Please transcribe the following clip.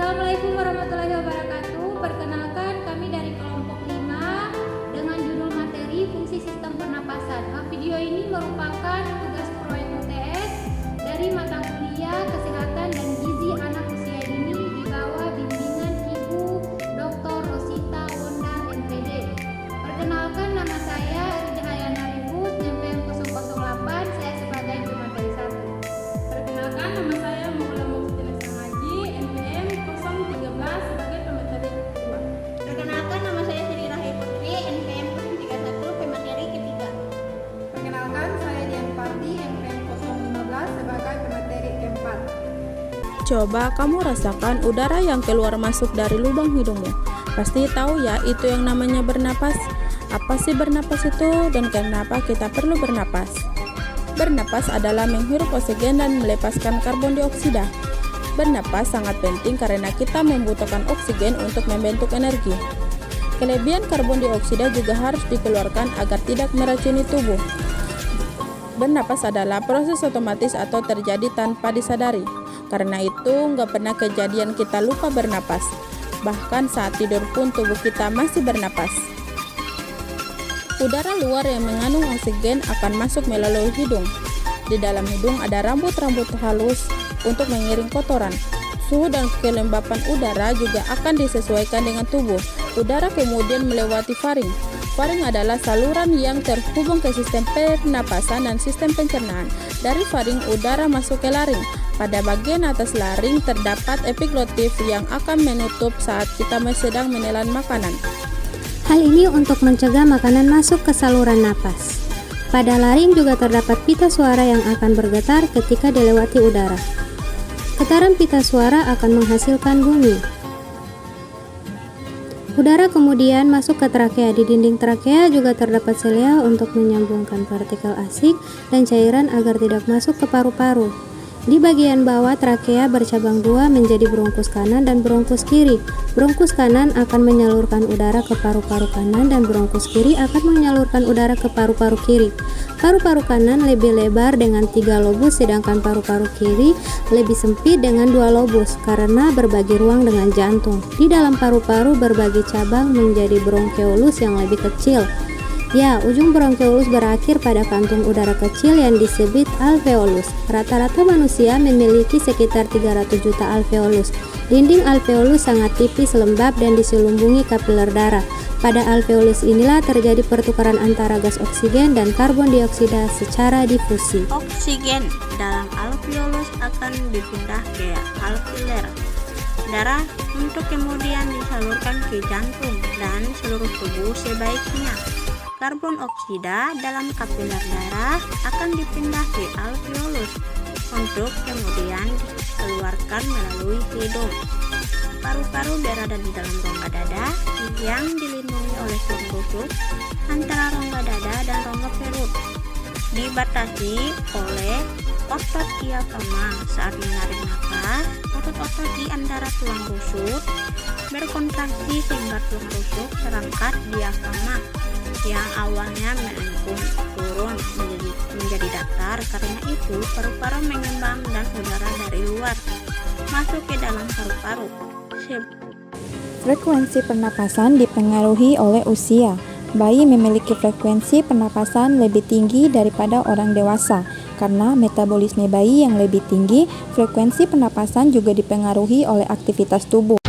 Assalamualaikum warahmatullahi wabarakatuh. Perkenalkan, kami dari kelompok 5 dengan judul materi fungsi sistem pernapasan. Video ini merupakan tugas proyek UTS dari mata kuliah kesehatan dan gizi anak usia dini di bawah bimbingan Ibu Dr. Rosita Wonda MPD. Perkenalkan, nama saya Rida Hayana Ribut, NPM 008, saya sebagai pemateri 1. Perkenalkan, nama saya Maula Muksinah Sangaji, NPM 013 sebagai pemateri 2. Perkenalkan, nama saya Sri Rahai Putri, NPM 031, pemateri ketiga. Perkenalkan, saya Dian Pardi, NPM 015 sebagai pemateri keempat. Coba kamu rasakan udara yang keluar masuk dari lubang hidungmu. Pasti tahu ya itu yang namanya bernapas. Apa sih bernapas itu dan kenapa kita perlu bernapas? Bernapas adalah menghirup oksigen dan melepaskan karbon dioksida. Bernapas sangat penting karena kita membutuhkan oksigen untuk membentuk energi. Kelebihan karbon dioksida juga harus dikeluarkan agar tidak meracuni tubuh. Bernapas adalah proses otomatis atau terjadi tanpa disadari. Karena itu, nggak pernah kejadian kita lupa bernapas. Bahkan saat tidur pun tubuh kita masih bernapas. Udara luar yang mengandung oksigen akan masuk melalui hidung. Di dalam hidung ada rambut-rambut halus untuk mengiring kotoran. Suhu dan kelembapan udara juga akan disesuaikan dengan tubuh. Udara kemudian melewati faring. Faring adalah saluran yang terhubung ke sistem pernapasan dan sistem pencernaan. Dari faring, udara masuk ke laring. Pada bagian atas laring terdapat epiglotif yang akan menutup saat kita sedang menelan makanan. Hal ini untuk mencegah makanan masuk ke saluran napas. Pada laring juga terdapat pita suara yang akan bergetar ketika dilewati udara. Getaran pita suara akan menghasilkan bunyi. Udara kemudian masuk ke trakea. Di dinding trakea juga terdapat selea untuk menyambungkan partikel asik dan cairan agar tidak masuk ke paru-paru. Di bagian bawah trakea bercabang dua menjadi bronkus kanan dan bronkus kiri. Bronkus kanan akan menyalurkan udara ke paru-paru kanan dan bronkus kiri akan menyalurkan udara ke paru-paru kiri. Paru-paru kanan lebih lebar dengan 3 lobus sedangkan paru-paru kiri lebih sempit dengan 2 lobus karena berbagi ruang dengan jantung. Di dalam paru-paru berbagi cabang menjadi bronkeolus yang lebih kecil. Ya, ujung bronkeolus berakhir pada kantung udara kecil yang disebut alveolus. Rata-rata manusia memiliki sekitar 300 juta alveolus. Dinding alveolus sangat tipis, lembab, dan diselubungi kapiler darah. Pada alveolus inilah terjadi pertukaran antara gas oksigen dan karbon dioksida secara difusi. Oksigen dalam alveolus akan dipindah ke alveoler darah untuk kemudian disalurkan ke jantung dan seluruh tubuh sebaiknya. Karbon oksida dalam kapiler darah akan dipindah ke alveolus untuk kemudian dikeluarkan melalui hidung. Paru-paru berada di dalam rongga dada yang dilindungi oleh tulang rusuk antara rongga dada dan rongga perut. Dibatasi oleh otot diafragma. Saat menarik nafas, otot-otot di antara tulang rusuk berkontraksi sehingga tulang rusuk terangkat diafragma yang awalnya melengkung turun menjadi datar. Karena itu paru-paru mengembang dan udara dari luar masuk ke dalam paru-paru. Frekuensi pernapasan dipengaruhi oleh usia. Bayi memiliki frekuensi pernapasan lebih tinggi daripada orang dewasa. Karena metabolisme bayi yang lebih tinggi, frekuensi pernapasan juga dipengaruhi oleh aktivitas tubuh.